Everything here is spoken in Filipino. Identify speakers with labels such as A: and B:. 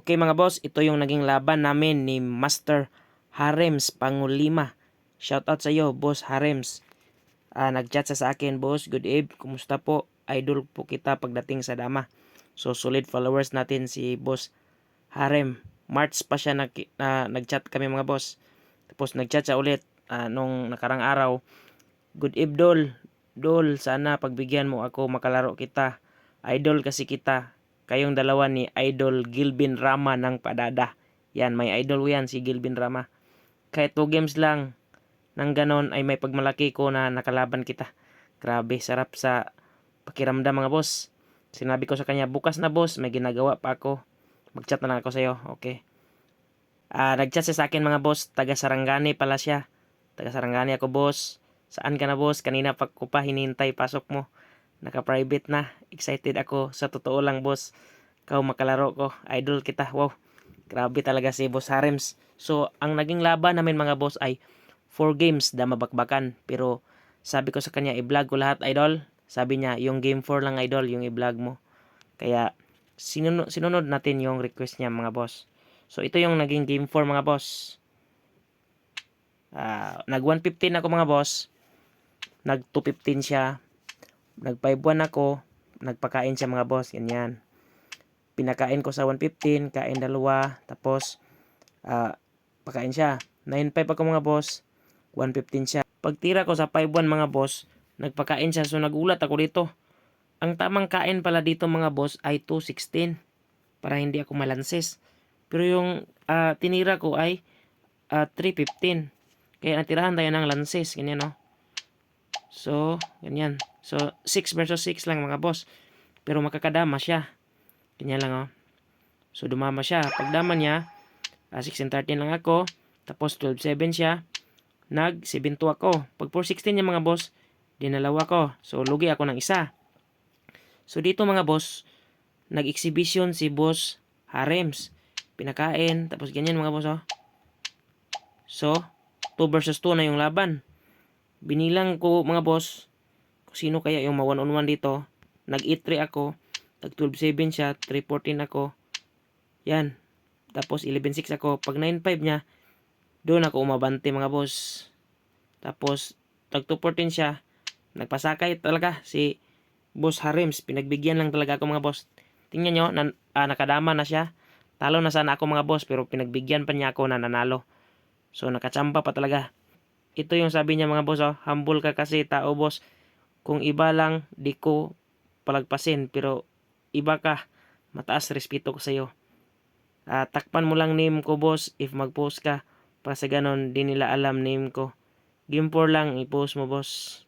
A: Okay mga boss, ito yung naging laban namin ni Master Harems Pangulima. Shoutout sa iyo, Boss Harems. Nag-chat sa akin, Boss, good eve, kumusta po? Idol po kita pagdating sa dama. So solid followers natin si Boss Harem. March pa siya nag-chat kami mga boss. Tapos nag-chat siya ulit nung nakarang araw. Good eve Dol. Dol, sana pagbigyan mo ako makalaro kita. Idol kasi kita. Kayong dalawa ni Idol Gilbin Rama ng Padada. Yan, may idol ko yan si Gilbin Rama. Kahit 2 games lang nang ganon ay may pagmalaki ko na nakalaban kita. Grabe, sarap sa pakiramdam mga boss. Sinabi ko sa kanya, bukas na boss, may ginagawa pa ako. Mag-chat na lang ako sa'yo, okay. Nag-chat siya sa akin mga boss, taga Sarangani pala siya. Taga Sarangani ako boss. Saan ka na boss? Kanina pa ko pa hinintay pasok mo. Naka-private na. Excited ako. Sa totoo lang boss. Kau makalaro ko. Idol kita. Wow. Grabe talaga si Boss Harems. So, ang naging laban namin mga boss ay 4 games na mabakbakan. Pero sabi ko sa kanya, i-vlog ko lahat idol. Sabi niya, yung game 4 lang idol, yung i-vlog mo. Kaya, sinunod natin yung request niya mga boss. So, ito yung naging game 4 mga boss. Nag 115 ako mga boss. Nag 215 siya. Nag 5-1 ako. Nagpakain siya mga boss. Ganyan. Pinakain ko sa 115. Kain dalawa. Tapos, pakain siya. 9-5 ako mga boss. 115 siya. Pagtira ko sa 5-1 mga boss, nagpakain siya. So, nagulat ako dito. Ang tamang kain pala dito mga boss ay 216. Para hindi ako malanses. Pero yung tinira ko ay 315. Kaya natirahan tayo ng lances. Ganyan no. So, ganyan. So, 6 versus 6 lang mga boss. Pero makakadama siya. Ganyan lang oh. So, dumama siya. Pagdama niya, 16-13 lang ako. Tapos 12-7 siya. Nag 7-2 ako. Pag 4-16 niya mga boss, dinalawa ko. So, lugi ako ng isa. So, dito mga boss, nag-exhibition si Boss Harems. Pinakain. Tapos ganyan mga boss oh. So, 2 versus 2 na yung laban. Binilang ko mga boss kung sino kaya yung ma 1-on-1 dito. Nag 8-3 ako. Nag 12-7 siya. 3-14 ako. Yan. Tapos 11-6 ako. Pag 9-5 niya, doon ako umabante mga boss. Tapos tag 2-14 siya. Nagpasakay talaga si Boss Harems. Pinagbigyan lang talaga ako mga boss. Tingnan nyo, nakadama na siya. Talo na sana ako mga boss pero pinagbigyan pa niya ako na nanalo. So nakachamba pa talaga. Ito yung sabi niya mga boss oh, humble ka kasi tao boss. Kung iba lang di ko palagpasin pero iba ka, mataas respeto ko sa iyo. Takpan mo lang name ko boss if mag-post ka para sa ganon di nila alam name ko. Game 4 lang i-post mo boss.